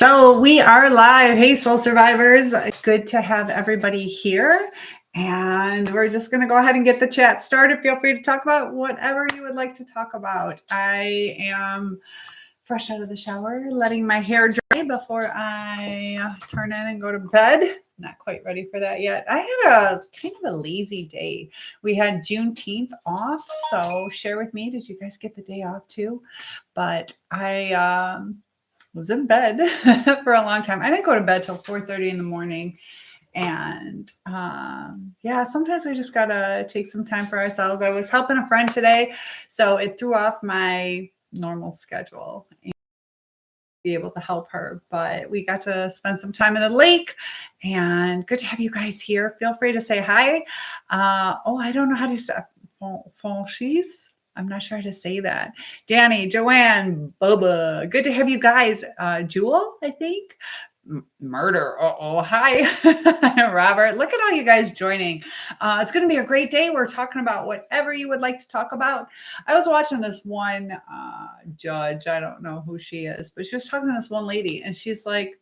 So we are live. Hey, soul survivors. Good to have everybody here. And we're just going to go ahead and get the chat started. Feel free to talk about whatever you would like to talk about. I am fresh out of the shower, letting my hair dry before I turn in and go to bed. Not quite ready for that yet. I had a kind of a lazy day. We had Juneteenth off. So share with me, did you guys get the day off too? But I was in bed for a long time. I didn't go to bed till 4:30 in the morning. And yeah, sometimes we just gotta take some time for ourselves. I was helping a friend today, so it threw off my normal schedule and be able to help her. But we got to spend some time in the lake, and good to have you guys here. Feel free to say hi. I don't know how to say franchise. I'm not sure how to say that. Danny, Joanne, Bubba, good to have you guys. Jewel, I think. Murder. Hi, Robert. Look at all you guys joining. It's going to be a great day. We're talking about whatever you would like to talk about. I was watching this one judge. I don't know who she is, but she was talking to this one lady, and she's like,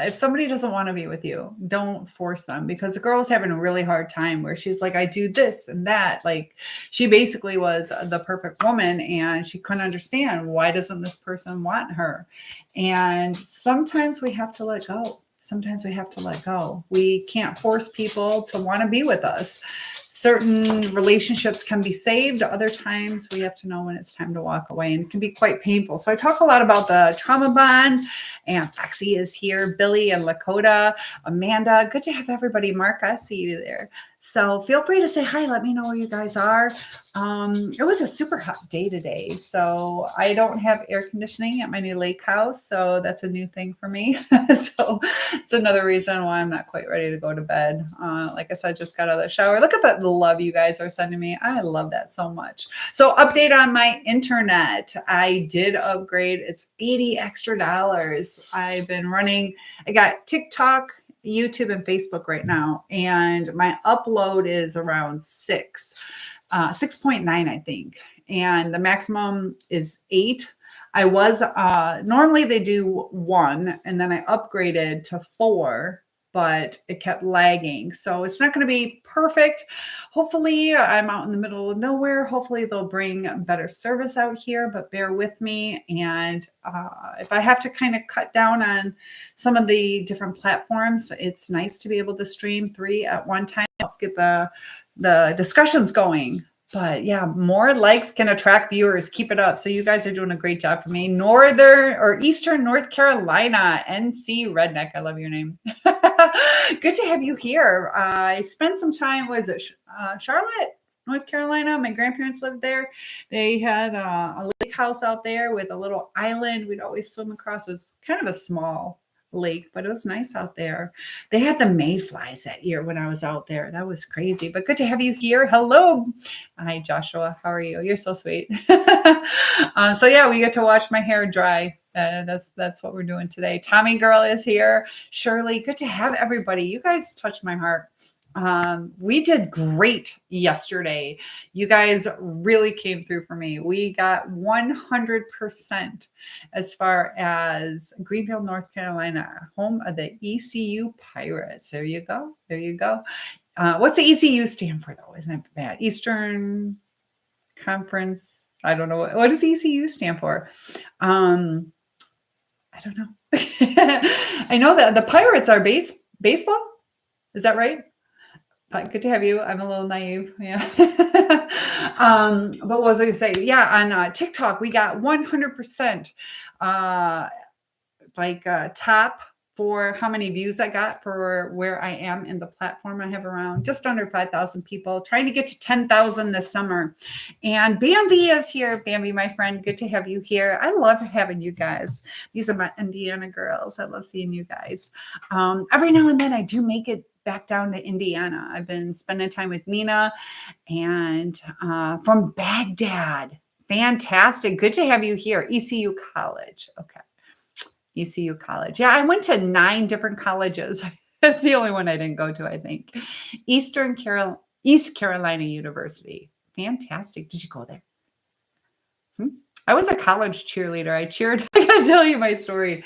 if somebody doesn't want to be with you, don't force them, because the girl's having a really hard time where she's like, I do this and that. Like, she basically was the perfect woman, and she couldn't understand, why doesn't this person want her? And sometimes we have to let go. We can't force people to want to be with us. Certain relationships can be saved. Other times we have to know when it's time to walk away, and it can be quite painful. So I talk a lot about the trauma bond, and Foxy is here, Billy and Lakota, Amanda. Good to have everybody. Mark, I see you there. So feel free to say hi. Let me know where you guys are. It was a super hot day today. So I don't have air conditioning at my new lake house. So that's a new thing for me. So it's another reason why I'm not quite ready to go to bed. Like I said, just got out of the shower. Look at that love you guys are sending me. I love that so much. So update on my internet. I did upgrade. It's $80 extra. I've been running. I got TikTok, YouTube, and Facebook right now, and my upload is around 6.9, I think, and the maximum is 8. I was normally they do 1, and then I upgraded to 4, but it kept lagging, so it's not going to be perfect. Hopefully, I'm out in the middle of nowhere. Hopefully, they'll bring better service out here, but bear with me. And if I have to kind of cut down on some of the different platforms, it's nice to be able to stream 3 at one time. Helps get the discussions going. But yeah, more likes can attract viewers. Keep it up. So you guys are doing a great job for me. Northern or Eastern North Carolina, NC Redneck. I love your name. Good to have you here. I spent some time, Charlotte, North Carolina. My grandparents lived there. They had a lake house out there with a little island. We'd always swim across. It was kind of a small lake, but it was nice out there. They had the mayflies that year when I was out there. That was crazy, but good to have you here. Hello. Hi, Joshua. How are you? You're so sweet. So yeah, we get to watch my hair dry. That's what we're doing today. Tommy girl is here. Shirley, good to have everybody. You guys touched my heart. We did great yesterday. You guys really came through for me. We got 100% as far as Greenville, North Carolina, home of the ECU Pirates. There you go. What's the ECU stand for, though? Isn't that bad? Eastern Conference. I don't know. What does ECU stand for? I don't know. I know that the Pirates are baseball. Is that right? Good to have you. I'm a little naive. Yeah. But what was I going to say? Yeah, on TikTok, we got 100% top for how many views I got for where I am in the platform. I have around just under 5,000 people, trying to get to 10,000 this summer. And Bambi is here. Bambi, my friend, good to have you here. I love having you guys. These are my Indiana girls. I love seeing you guys. Every now and then I do make it back down to Indiana. I've been spending time with Nina and from Baghdad. Fantastic. Good to have you here. ECU College. Okay. ECU College. Yeah, I went to 9 different colleges. That's the only one I didn't go to, I think. East Carolina University. Fantastic. Did you go there? I was a college cheerleader. I cheered. I got tell you my story.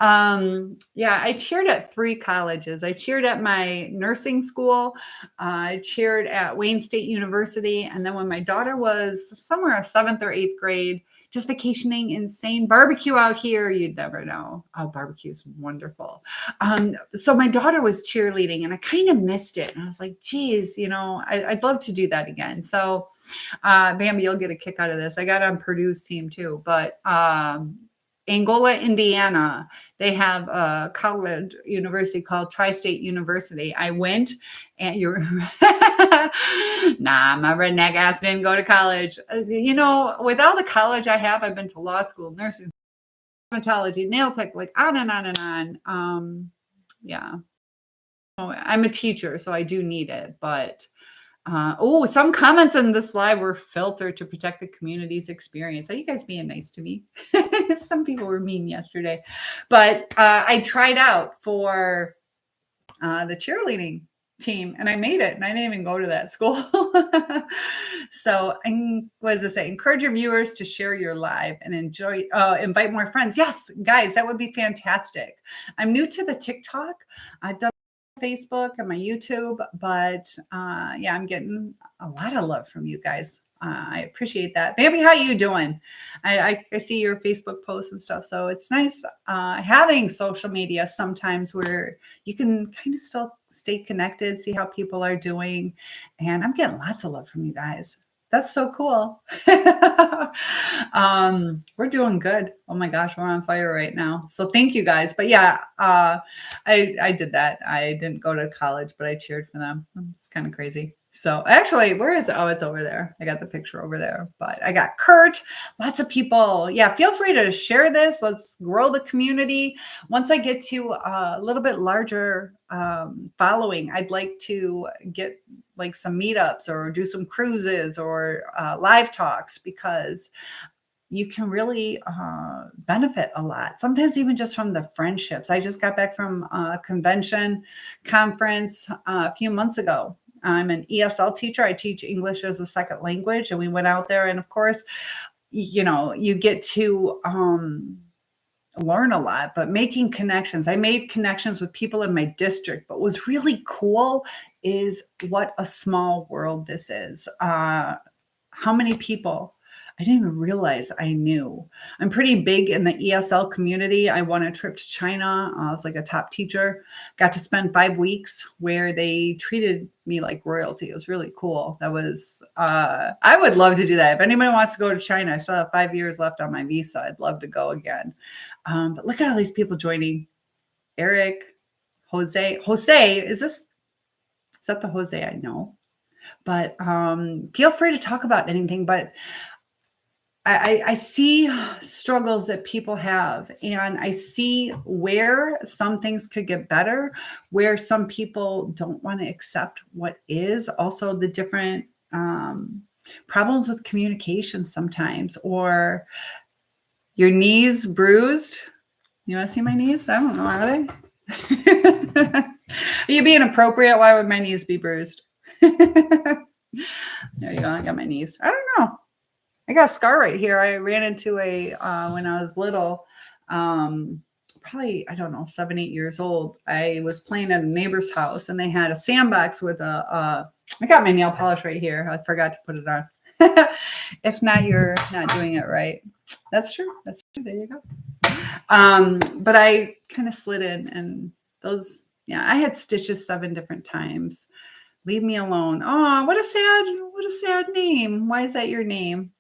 Yeah, I cheered at 3 colleges. I cheered at my nursing school. I cheered at Wayne State University. And then when my daughter was somewhere 7th or 8th grade, just vacationing, insane barbecue out here. You'd never know. Oh, barbecue is wonderful. So my daughter was cheerleading and I kind of missed it. And I was like, geez, I'd love to do that again. So Bambi, you'll get a kick out of this. I got on Purdue's team too, but Angola, Indiana, they have a college university called Tri-State University. I went and you're nah, my redneck ass didn't go to college. With all the college I have, I've been to law school, nursing, cosmetology, nail tech, like on and on and on. Yeah. Oh, I'm a teacher, so I do need it, but some comments in this live were filtered to protect the community's experience. Are you guys being nice to me? Some people were mean yesterday, but I tried out for the cheerleading team and I made it and I didn't even go to that school. So what does it say? Encourage your viewers to share your live and invite more friends. Yes, guys, that would be fantastic. I'm new to the TikTok. I've done Facebook and my YouTube, but yeah, I'm getting a lot of love from you guys. I appreciate that. Baby, how you doing? I see your Facebook posts and stuff. So it's nice having social media sometimes where you can kind of still stay connected, see how people are doing. And I'm getting lots of love from you guys. That's so cool. We're doing good. Oh my gosh, we're on fire right now. So thank you guys. But yeah, I did that. I didn't go to college, but I cheered for them. It's kind of crazy. So actually, where is it? Oh, it's over there. I got the picture over there. But I got Kurt, lots of people. Yeah, feel free to share this. Let's grow the community. Once I get to a little bit larger following, I'd like to get like some meetups or do some cruises or live talks, because you can really benefit a lot. Sometimes even just from the friendships. I just got back from a conference a few months ago. I'm an ESL teacher. I teach English as a second language. And we went out there and of course, you get to learn a lot, but making connections. I made connections with people in my district, but what was really cool is what a small world this is. How many people I didn't even realize I knew. I'm pretty big in the ESL community. I won a trip to China. I was like a top teacher. Got to spend 5 weeks where they treated me like royalty. It was really cool. That was, I would love to do that. If anybody wants to go to China, I still have 5 years left on my visa. I'd love to go again. But look at all these people joining. Eric, Jose, is that the Jose I know? But feel free to talk about anything, but I see struggles that people have, and I see where some things could get better, where some people don't want to accept what is. Also, the different problems with communication sometimes, or your knees bruised. You want to see my knees? I don't know. Are they? Are you being appropriate? Why would my knees be bruised? There you go. I got my knees. I don't know. I got a scar right here. I ran into when I was little, probably, I don't know, 7, 8 years old. I was playing at a neighbor's house and they had a sandbox with I got my nail polish right here. I forgot to put it on. If not, you're not doing it right. That's true. That's true. There you go. But I kind of slid in and I had stitches 7 different times. Leave me alone. Oh, what a sad name. Why is that your name?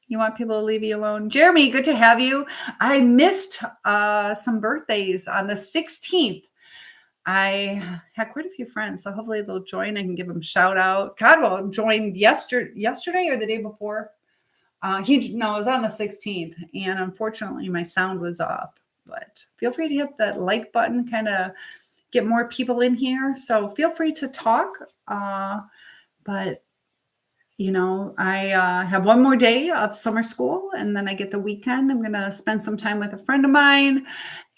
You want people to leave you alone? Jeremy, good to have you. I missed some birthdays on the 16th. I had quite a few friends, so hopefully they'll join. I can give them a shout out. Cadwell joined yesterday or the day before. It was on the 16th, and unfortunately my sound was off. But feel free to hit that like button, kind of get more people in here. So feel free to talk. But I have one more day of summer school and then I get the weekend. I'm going to spend some time with a friend of mine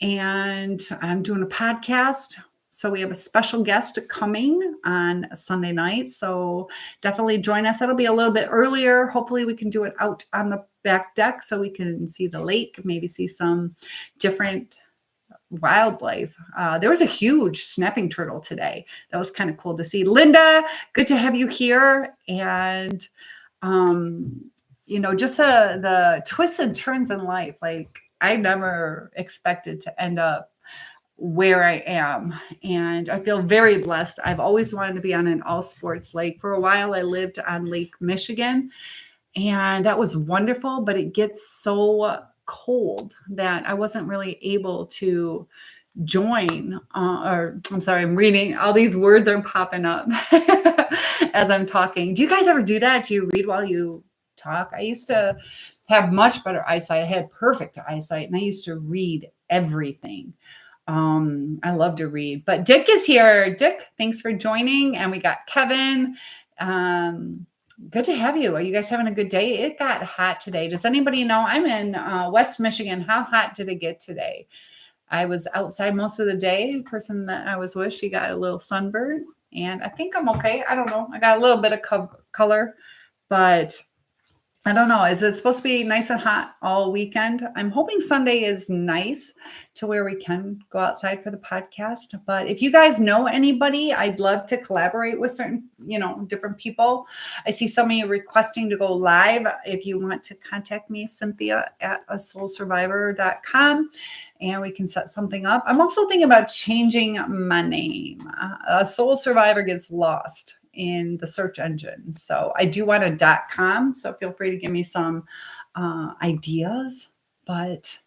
and I'm doing a podcast So we have a special guest coming on Sunday night. So definitely join us. It'll be a little bit earlier. Hopefully we can do it out on the back deck so we can see the lake, maybe see some different wildlife. There was a huge snapping turtle today. That was kind of cool to see. Linda, good to have you here. And, just the twists and turns in life. Like I never expected to end up where I am. And I feel very blessed. I've always wanted to be on an all sports lake. For a while, I lived on Lake Michigan, and that was wonderful, but it gets so cold that I wasn't really able to join. I'm reading. All these words are popping up as I'm talking. Do you guys ever do that? Do you read while you talk? I used to have much better eyesight. I had perfect eyesight, and I used to read everything. I love to read, but Dick is here. Dick, thanks for joining. And we got Kevin. Good to have you. Are you guys having a good day? It got hot today. Does anybody know? I'm in West Michigan. How hot did it get today? I was outside most of the day. The person that I was with, she got a little sunburn, and I think I'm okay. I don't know. I got a little bit of color, but I don't know. Is it supposed to be nice and hot all weekend? I'm hoping Sunday is nice to where we can go outside for the podcast. But if you guys know anybody, I'd love to collaborate with certain, different people. I see some of you requesting to go live. If you want to contact me, Cynthia at asoulsurvivor.com, and we can set something up. I'm also thinking about changing my name. A soul survivor gets lost in the search engine. So I do want a .com. So feel free to give me some ideas, but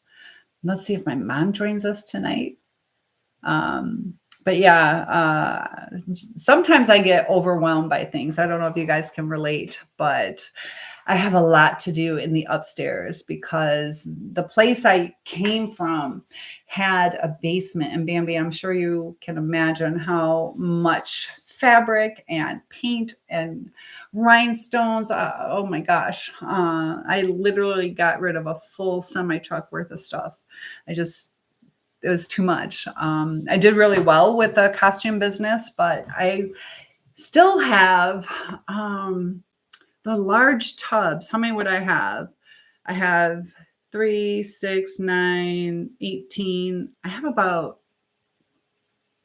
let's see if my mom joins us tonight. But yeah, sometimes I get overwhelmed by things. I don't know if you guys can relate, but I have a lot to do in the upstairs because the place I came from had a basement. And Bambi, I'm sure you can imagine how much fabric and paint and rhinestones. Oh my gosh. I literally got rid of a full semi truck worth of stuff. It was too much. I did really well with the costume business, but I still have the large tubs. How many would I have? I have 3, 6, 9, 18. I have about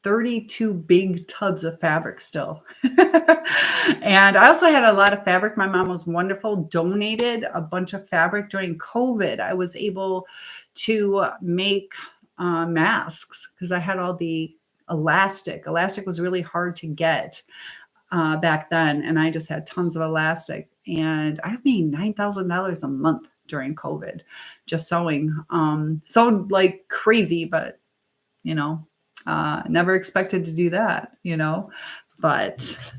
32 big tubs of fabric still. And I also had a lot of fabric. My mom was wonderful, donated a bunch of fabric during COVID. I was able to make masks because I had all the elastic. Elastic was really hard to get back then. And I just had tons of elastic. And I made $9,000 a month during COVID just sewing. So like crazy, but never expected to do that, but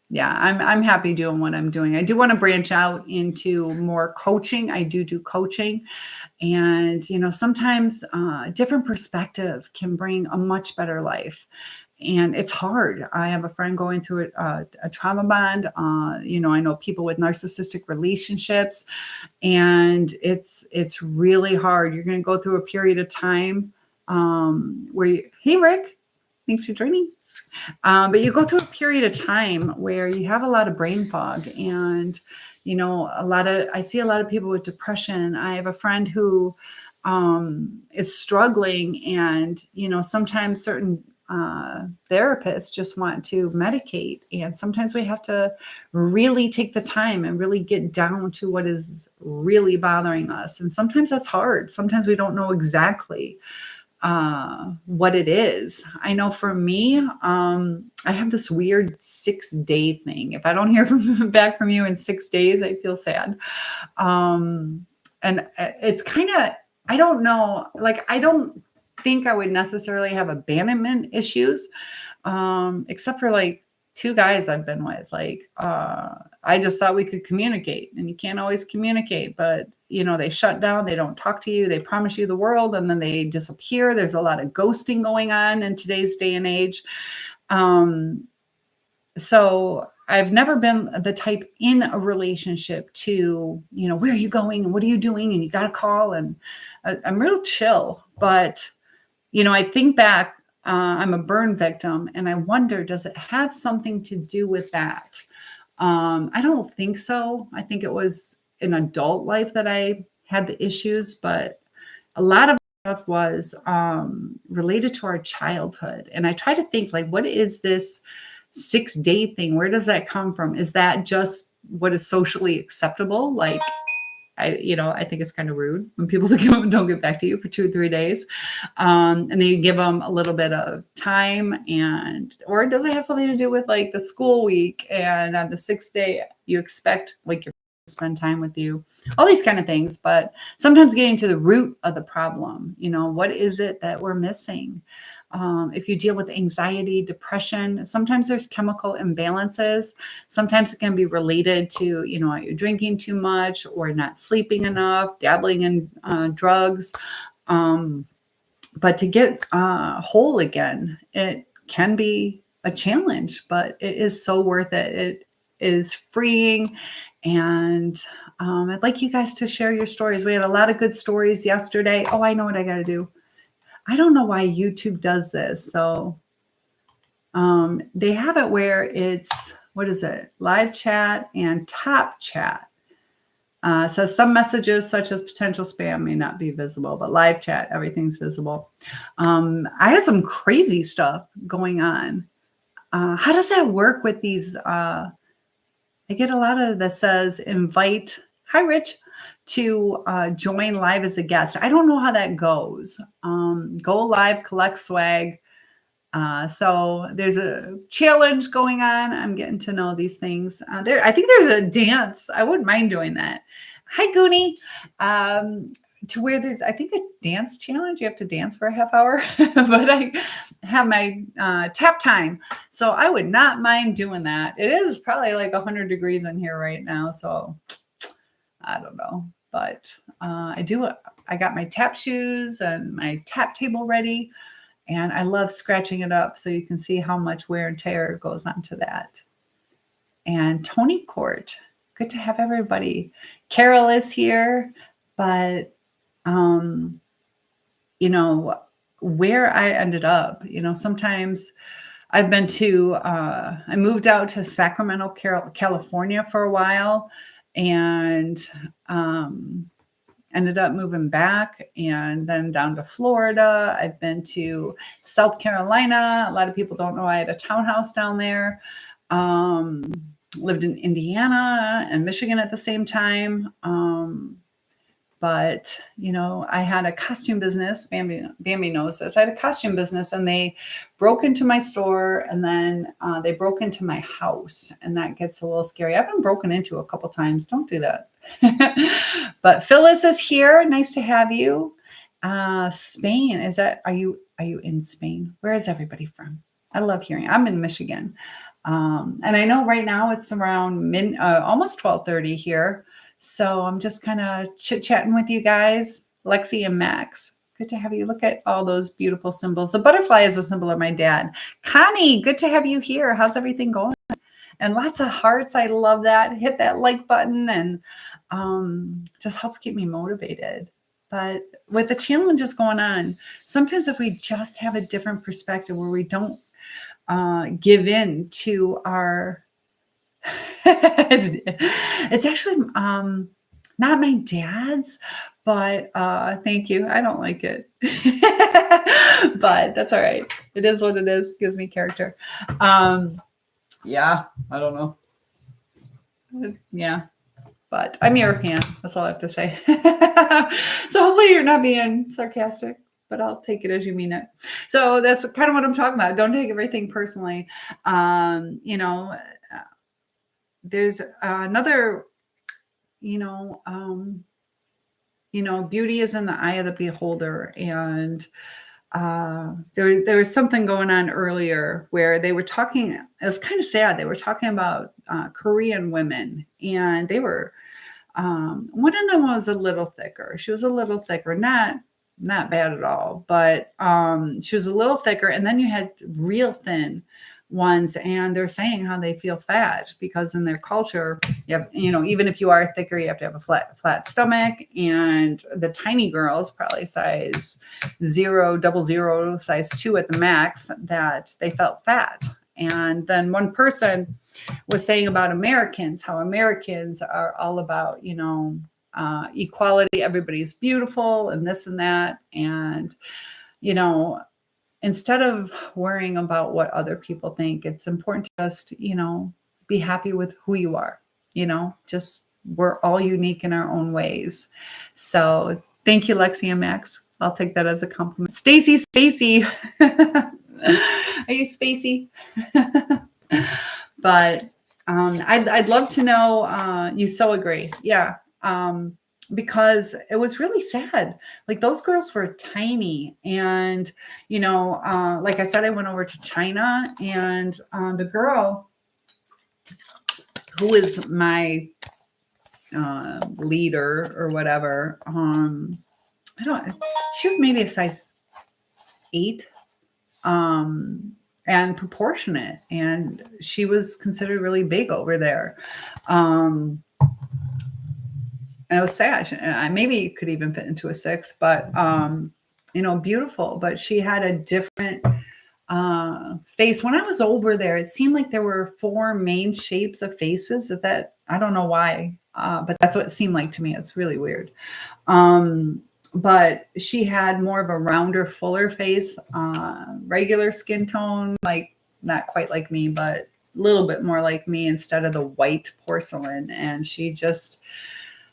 yeah, I'm happy doing what I'm doing. I do want to branch out into more coaching. I do coaching, and sometimes a different perspective can bring a much better life. And it's hard. I have a friend going through a trauma bond. I know people with narcissistic relationships, and it's really hard. You're going to go through a period of time hey Rick, thanks for joining. But you go through a period of time where you have a lot of brain fog, and I see a lot of people with depression. I have a friend who is struggling, and sometimes certain therapists just want to medicate, and sometimes we have to really take the time and really get down to what is really bothering us. And sometimes that's hard. Sometimes we don't know exactly what it is. I know for me, I have this weird 6-day thing. If I don't hear back from you in 6 days, I feel sad. And it's kind of, I don't know, like, I don't think I would necessarily have abandonment issues, except for like 2 guys I've been with. Like, I just thought we could communicate, and you can't always communicate, but they shut down, they don't talk to you, they promise you the world, and then they disappear. There's a lot of ghosting going on in today's day and age. So I've never been the type in a relationship to, where are you going and what are you doing? And you got to call. And I'm real chill, but, I think back I'm a burn victim, and I wonder, does it have something to do with that? I don't think so. I think it was in adult life that I had the issues, but a lot of stuff was related to our childhood. And I try to think, like, what is this 6 day thing? Where does that come from? Is that just what is socially acceptable? Like, I think it's kind of rude when people don't get back to you for 2 or 3 days. And then you give them a little bit of time, or does it have something to do with like the school week? And on the 6th day, you expect like your to spend time with you, all these kind of things. But sometimes getting to the root of the problem, what is it that we're missing? If you deal with anxiety, depression, sometimes there's chemical imbalances. Sometimes it can be related to, you're drinking too much or not sleeping enough, dabbling in drugs. But to get whole again, it can be a challenge, but it is so worth it. It is freeing. And I'd like you guys to share your stories. We had a lot of good stories yesterday. Oh, I know what I got to do. I don't know why YouTube does this. So they have it where it's, what is it? Live chat and top chat. So some messages such as potential spam may not be visible, but live chat, everything's visible. I had some crazy stuff going on. How does that work with these? I get a lot of that says invite, hi Rich, to join live as a guest. I don't know how that goes. Go live, collect swag. So there's a challenge going on. I'm getting to know these things. I think there's a dance. I wouldn't mind doing that. Hi, Goonie. To where there's, I think, a dance challenge. You have to dance for a half hour, but I have my tap time. So I would not mind doing that. It is probably like 100 degrees in here right now. So I don't know, but I got my tap shoes and my tap table ready. And I love scratching it up so you can see how much wear and tear goes onto that. And Tony Court, good to have everybody. Carol is here, but where I ended up, sometimes I've been to, I moved out to Sacramento, California for a while, and ended up moving back and then down to Florida. I've been to South Carolina. A lot of people don't know I had a townhouse down there. Lived in Indiana and Michigan at the same time. But, I had a costume business. Bambi knows this. I had a costume business and they broke into my store and then they broke into my house. And that gets a little scary. I've been broken into a couple times. Don't do that. But Phyllis is here. Nice to have you. Spain. Are you in Spain? Where is everybody from? I love hearing. I'm in Michigan. And I know right now it's around almost 12:30 here. So I'm just kind of chit-chatting with you guys, Lexi and Max. Good to have you. Look at all those beautiful symbols. The butterfly is a symbol of my dad. Connie, good to have you here. How's everything going? And lots of hearts. I love that. Hit that like button and just helps keep me motivated. But with the challenges going on, sometimes if we just have a different perspective where we don't give in to our it's actually not my dad's, but thank you. I don't like it. But that's all right. It is what it is. Gives me character. Yeah, I don't know. Yeah, but I'm your fan. That's all I have to say. So hopefully you're not being sarcastic, but I'll take it as you mean it. So that's kind of what I'm talking about. Don't take everything personally. There's another, beauty is in the eye of the beholder. And there was something going on earlier where they were talking, it was kind of sad. They were talking about Korean women, and they were, one of them was a little thicker. She was a little thicker, not bad at all, but she was a little thicker. And then you had real thin ones, and they're saying how they feel fat because in their culture, you have, even if you are thicker, you have to have a flat stomach. And the tiny girls, probably size 0, 00, size 2 at the max, that they felt fat. And then one person was saying about Americans, how Americans are all about, equality. Everybody's beautiful and this and that. And, instead of worrying about what other people think, it's important to just, be happy with who you are, just we're all unique in our own ways. So thank you, Lexi and Max. I'll take that as a compliment. Stacy, Spacey. Are you Spacey? But I'd love to know, you so agree. Yeah. Because it was really sad. Like those girls were tiny. And, like I said, I went over to China, and the girl who is my leader or whatever, she was maybe a size 8. And proportionate, and she was considered really big over there. And it was sad. Maybe it could even fit into a 6, but beautiful. But she had a different face. When I was over there, it seemed like there were 4 main shapes of faces. That I don't know why, but that's what it seemed like to me. It's really weird. But she had more of a rounder, fuller face, regular skin tone, like not quite like me, but a little bit more like me instead of the white porcelain. And she just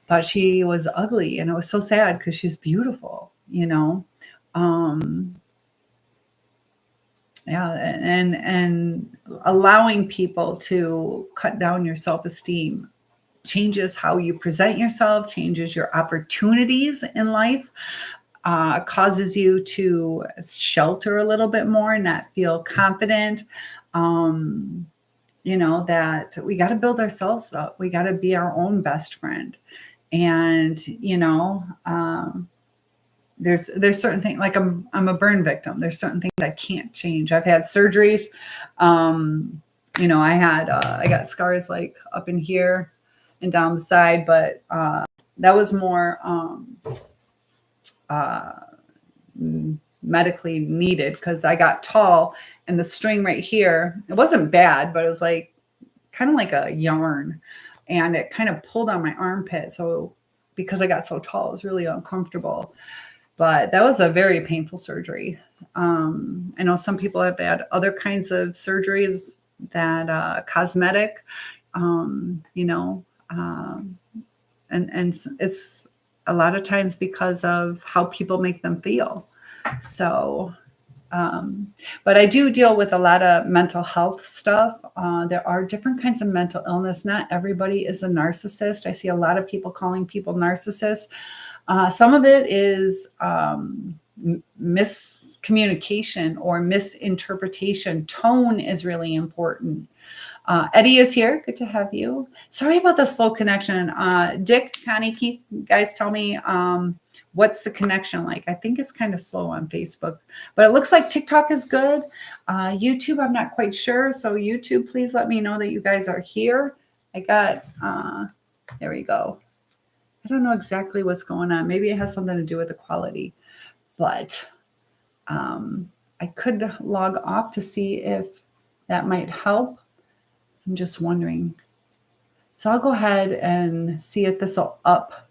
thought she was ugly. And it was so sad because she's beautiful, Yeah. And allowing people to cut down your self-esteem changes how you present yourself, changes your opportunities in life, causes you to shelter a little bit more, not feel confident. That we got to build ourselves up. We got to be our own best friend. And, there's certain things, like I'm a burn victim. There's certain things I can't change. I've had surgeries. I got scars like up in here and down the side, but that was more medically needed because I got tall, and the string right here, it wasn't bad, but it was like kind of like a yarn, and it kind of pulled on my armpit. So because I got so tall, it was really uncomfortable. But that was a very painful surgery. I know some people have had other kinds of surgeries that cosmetic, and it's a lot of times because of how people make them feel. So, but I do deal with a lot of mental health stuff. There are different kinds of mental illness. Not everybody is a narcissist. I see a lot of people calling people narcissists. Some of it is miscommunication or misinterpretation. Tone is really important. Eddie is here. Good to have you. Sorry about the slow connection. Dick, Connie, can you guys tell me what's the connection like? I think it's kind of slow on Facebook, but it looks like TikTok is good. YouTube, I'm not quite sure. So YouTube, please let me know that you guys are here. I got, there we go. I don't know exactly what's going on. Maybe it has something to do with the quality, but I could log off to see if that might help. I'm just wondering. So I'll go ahead and see if this will up